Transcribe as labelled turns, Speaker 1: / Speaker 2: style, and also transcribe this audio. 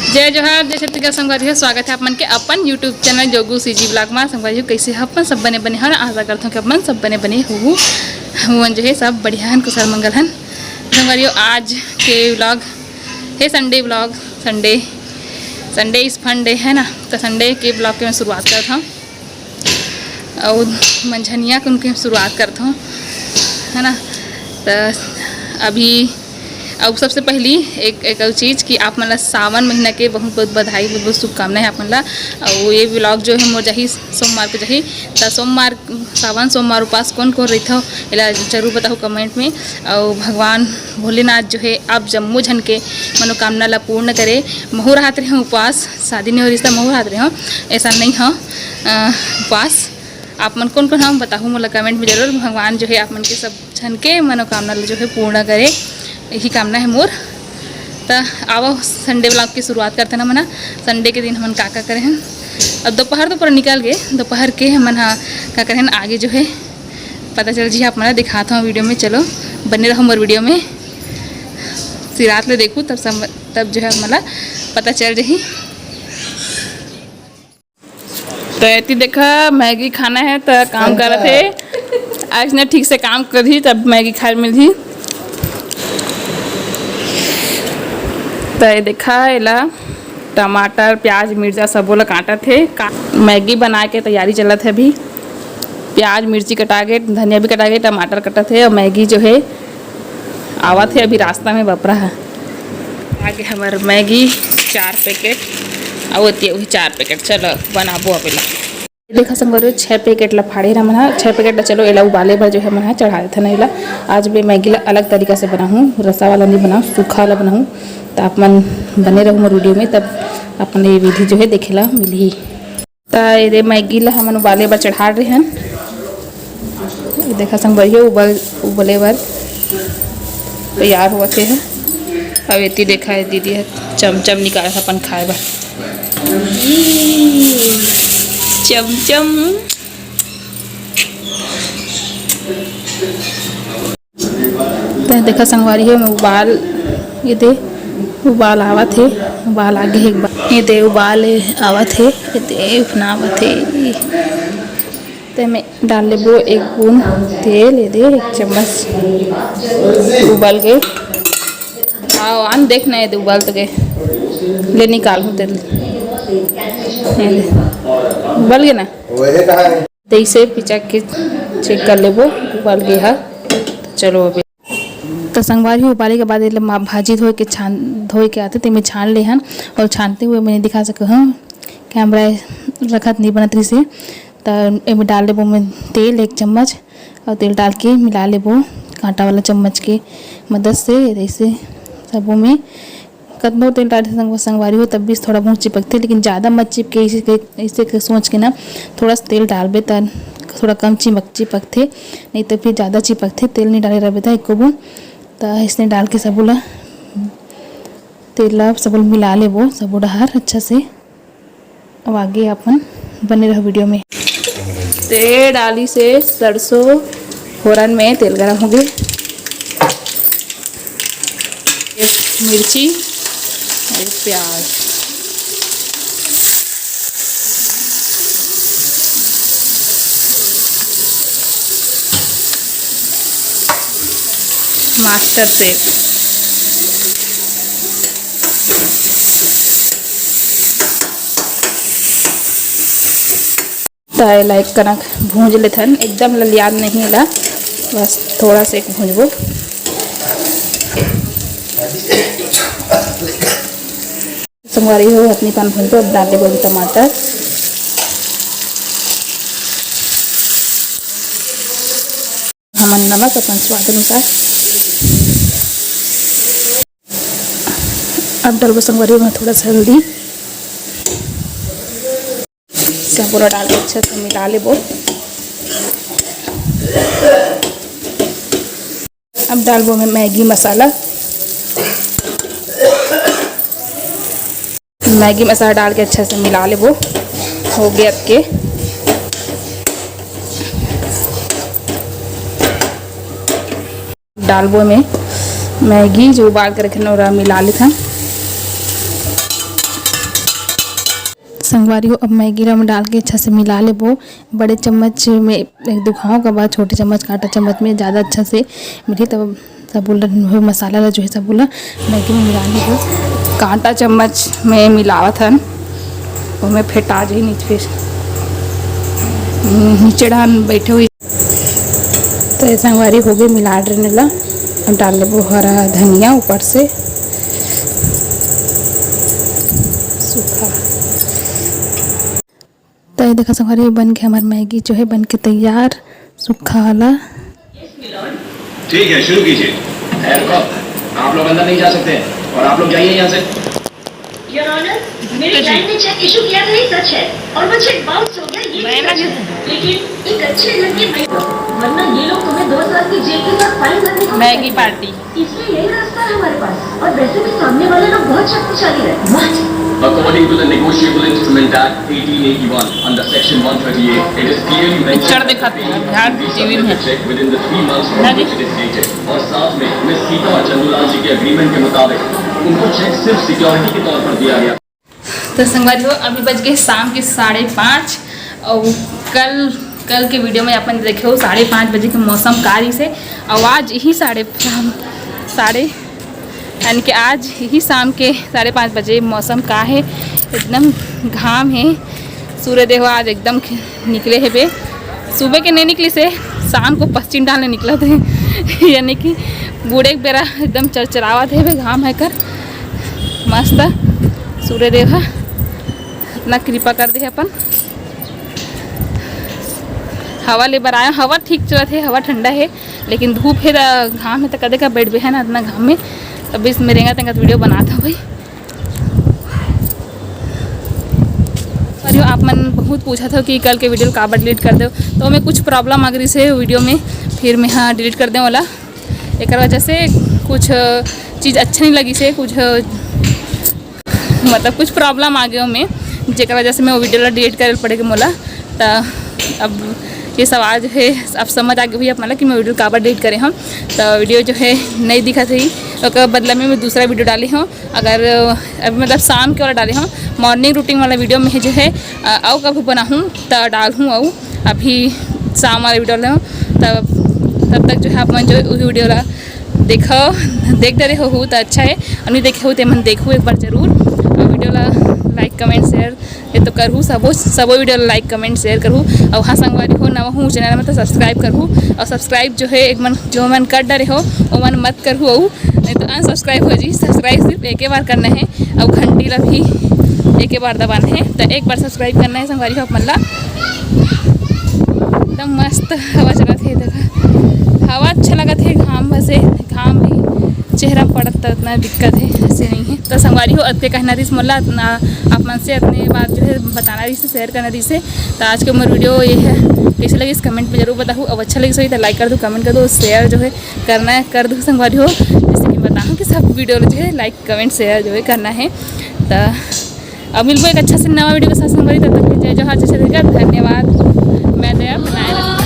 Speaker 1: जय जोहार जय छत्तीसगढ़ संगवारी स्वागत है अपन के अपन YouTube channel Jogu CG blog में। संगवारी कैसे अपन सब बने बने हन, आशा करता हूँ कि अपन सब बने बने हुन जो है सब बढ़िया हन, कुशल मंगल हन। संगवारी आज के व्लॉग है संडे व्लॉग, संडे इस फन डे है ना, तो संडे के ब्लॉग के मैं शुरुआत करता हूँ और मंझनिया के उनके शुरुआत करता हूँ है ना। तो अभी अब सबसे पहली एक चीज़ कि आप मतलब सावन महीना के बहुत बहुत बधाई, बहुत बहुत शुभकामनाएं आप मतलब। और ये व्लॉग जो है मोर जही सोमवार को जही, तो सोमवार सावन सोमवार उपास कौन कौन रही था इला जरूर बताओ कमेंट में। और भगवान भोलेनाथ जो है आप जम्मू झन के मनोकामना ला पूर्ण करे। महू राहत रहे उपवास, शादी नहीं हो रिश्ता महू राहत रहे हो, ऐसा नहीं हो उपवास। आप मन कौन कौन हम बताऊँ मतलब कमेंट में जरूर। भगवान जो है आप मन के सब झन के मनोकामना जो है पूर्ण करे, यही कामना है मोर। तो आओ संडे ब्लॉग की शुरुआत करते ना मना। संडे के दिन हम का करें हैं, अब दोपहर तो पूरा निकल गए, दोपहर के हम का करें आगे जो है पता चल जी। आप मना दिखाता हूँ वीडियो में, चलो बने रहो मोर वीडियो में, रात ले देखूँ तब जो है मतलब पता चल रही। तो इतनी देखा मैगी खाना है तो काम कर रहे थे, आज ने ठीक से काम कर दी तब मैगी खाए मिल थी। तो ये देखा इला टमाटर प्याज मिर्चा सब बोला काटा थे, मैगी बना के तैयारी चला थे। अभी प्याज मिर्ची कटा के, धनिया भी कटा के, टमाटर कटा थे और मैगी जो है आवा थे अभी रास्ता में बपरा है। आगे हमारे मैगी 4 पैकेट और वही 4 पैकेट चलो बनाबो। अभी देखा संग 6 पैकेट ला फाड़े रहा मना, 6 पैकेट ला चलो एला उबाले पर जो है मना चढ़ा देता ना। एला आज भी मैगी ला अलग तरीका से बनाऊँ, रसा वाला नहीं बनाऊँ, सूखा वाला बनाऊँ। तो आप मन बने रहूँ मोर वीडियो में, तब अपन ये विधि जो है देखेला मिली। तो ये मैगी ला हम उबाले बर चढ़ा रहे हैं। देखा संग बढ़िया उबले बर तैयार हुआ थे। अब इतनी देखा है दीदी है चमचम निकाला था अपन खाए बर, चमचम। तो देखा संगवारी है मैं उबाल ये दे उबाल आवा थे, उबाल आगे एक बार ये दे उबाल आवा थे, ये दे उफना आवा थे। तो मैं डाल ले वो 1 बूंद तेल, ये दे 1 चम्मच उबाल गए। आओ आन देखना है उबाल तो गए ले निकाल हूँ तेल, उबल गए ना तो इसे पिचा के चेक कर ले वो उबल गया है। तो चलो अभी तो संगवारी उबाले के बाद भाजी धोए के आते तो मैं छान ले हन, और छानते हुए मैंने दिखा सका हूँ कैमरा रखत नहीं बनत रही से। तो में डाल लेबो मैं तेल 1 चम्मच, और तेल डाल के मिला लेबो कांटा वाला चम्मच के मदद से। ऐसे सबों में कतनो तेल डाले संगवारी हो तब भी थोड़ा बहुत चिपकते, लेकिन ज़्यादा मत चिपके इसे सोच के ना थोड़ा सा तेल डालबे तो थोड़ा कम चिपकते, नहीं तो फिर ज़्यादा चिपकते। तेल नहीं डाले रहे था एक बूंद, तो इसने डाल के सबूला तेल सबूल मिला ले वो सबू डहार अच्छा से। अब आगे अपन बने रहो वीडियो में। तेल डाली से सरसों फोरन में तेल गरम हो गए, मिर्ची और प्याज, मास्टर शेफ। तो लाइक कनक भूंज लेथन, एकदम ललियान नहीं ला, बस थोड़ा सा एक भूंजबो। संगवारी हो अपनी पान भूंजबो। अब डाल देबो टमाटर, हमन नमक अपन स्वाद अनुसार। अब डालबो संगवारी में थोड़ा सा हल्दी, सब पूरा डाल के अच्छा से मिला लेबो। अब डालबो मैं मैगी मसाला, मैगी मसाला डाल के अच्छा से मिला लेबो। हो गया अब के डालबो में मैगी जो उबाल कर रखे ना मिला लेते हैं। संगवारी हो अब मैगी में डाल के अच्छा से मिला ले वो बड़े चम्मच में एक दुखाओं का बाद छोटे चम्मच कांटा चम्मच में ज़्यादा अच्छा से मिली तब सब बोला मसाला ला जो है सब बोला मैगी में मिला ली वो कांटा चम्मच में मिलावत हन वो मैं फेटा जी नीचे डाल बैठे हुई तो ये संगवारी हो गई मिला रहने ला। अब डाल ले वो हरा धनिया ऊपर से सूखा। तो ये देखा संगवारी बन के हमारी मैगी जो है बन के तैयार सूखा वाला।
Speaker 2: ठीक है शुरू कीजिए। आप लोग अंदर नहीं जा सकते और आप लोग जाइए यहाँ से।
Speaker 3: योर ऑनर, मेरे क्लाइंट ने चेक इशू किया था, सच है, और वो चेक बाउंस हो गया, ये भी सच है। लेकिन एक अच्छे लड़के वरना ये लोग तुम्हें 2 साल की जेल के साथ फाइन करने को
Speaker 1: मैगी पार्टी
Speaker 3: इसलिए यही रास्ता है हमारे पास। और वैसे भी सामने वाले लोग बहुत शक्तिशाली है।
Speaker 2: According to the Negotiable Instrument Act 1881 under Section 138, it is clearly mentioned that the check within the 3 months from which it is dated। और साथ में मिस सीता और चंदूलाल जी के एग्रीमेंट के मुताबिक उनको चेक सिर्फ सिक्योरिटी के तौर पर दिया गया।
Speaker 1: तो संगवारी हो अभी बज गए शाम के 5:30 और कल के वीडियो में अपन देखे हो 5:30 बजे के मौसम कारी से आवाज़ यही साढ़े यानी कि आज ही शाम के 5:30 बजे मौसम का है एकदम घाम है। सूर्यदेव आज एकदम निकले है बे सुबह के नहीं निकली से शाम को पश्चिम डालने निकला थे यानी कि बूढ़े बेरा एकदम चरचरावा थे बे घाम है कर मस्त सूर्यदेव इतना कृपा कर दे अपन। हवा ले बर आया हवा ठीक चलत है हवा ठंडा है लेकिन धूप है घाम है तो कदे का बैठ भी है ना इतना घाम में तब इस में रेंगा तेंगा वीडियो बनाता भाई। और आप मन बहुत पूछा था कि कल के वीडियो काबर डिलीट कर दो तो मैं कुछ प्रॉब्लम आ गई से वीडियो में फिर मैं हाँ डिलीट कर दें वाला एक वजह से कुछ चीज़ अच्छा नहीं लगी से कुछ मतलब कुछ प्रॉब्लम आ गया मैं जेकर वजह से मैं वो वीडियो डिलीट करे पड़ेगा मोला। तो अब ये सवाल जो है अब समझ आ गई हुई मतलब कि मैं वीडियो काबर डिलीट करे हम तो वीडियो जो है नहीं दिखा थी तो बदला में मैं दूसरा वीडियो डाली हूँ। अगर अभी मतलब शाम के वाला डाली हूँ मॉर्निंग रूटीन वाला वीडियो में जो है और कभी बनाऊँ तो डाल हूँ और अभी शाम वाला वीडियो डाल तब तक जो है आप मन जो वीडियो ला देखते रहे हो तो अच्छा है और नहीं देखे हो तो मन देखो एक बार जरूर वीडियो ला लाइक कमेंट शेयर ये तो करूँ सबो वीडियो लाइक कमेंट शेयर करूँ और हाँ संगवारी हो नवा हूँ चैनल में तो सब्सक्राइब करूँ और सब्सक्राइब जो है एक मन जो मन कर डरे हो वो मन मत करूँ और नहीं तो अनसब्सक्राइब हो जी। सब्सक्राइब सिर्फ एक बार करना है और घंटी ला भी एक बार दबाना है तो एक बार सब्सक्राइब करना है संगवारी हो मन ला। एकदम मस्त हवा चलत है देखा हवा अच्छा लगा थे घाम वैसे घाम भी चेहरा पड़त तो इतना दिक्कत है ऐसे नहीं है। तो संगवारी हो अत्ते कहना रही मोला आप मन से अपने बात जो है बताना रही से शेयर करना रही से। तो आज के उम्र वीडियो ये है कैसे लगी इस कमेंट में जरूर बताऊँ और अच्छा लगी सही तो लाइक कर दो कमेंट कर दो शेयर जो है करना है कर दो संगवारी हो जैसे कि बताऊँ कि सब वीडियो जो है लाइक कमेंट शेयर जो है करना है। तो अब मिलबो एक अच्छा से नवा वीडियो के साथ संगवारी तब तक जय जोहार जय छत्तीसगढ़ धन्यवाद। मैं दया बनाए रखूँ।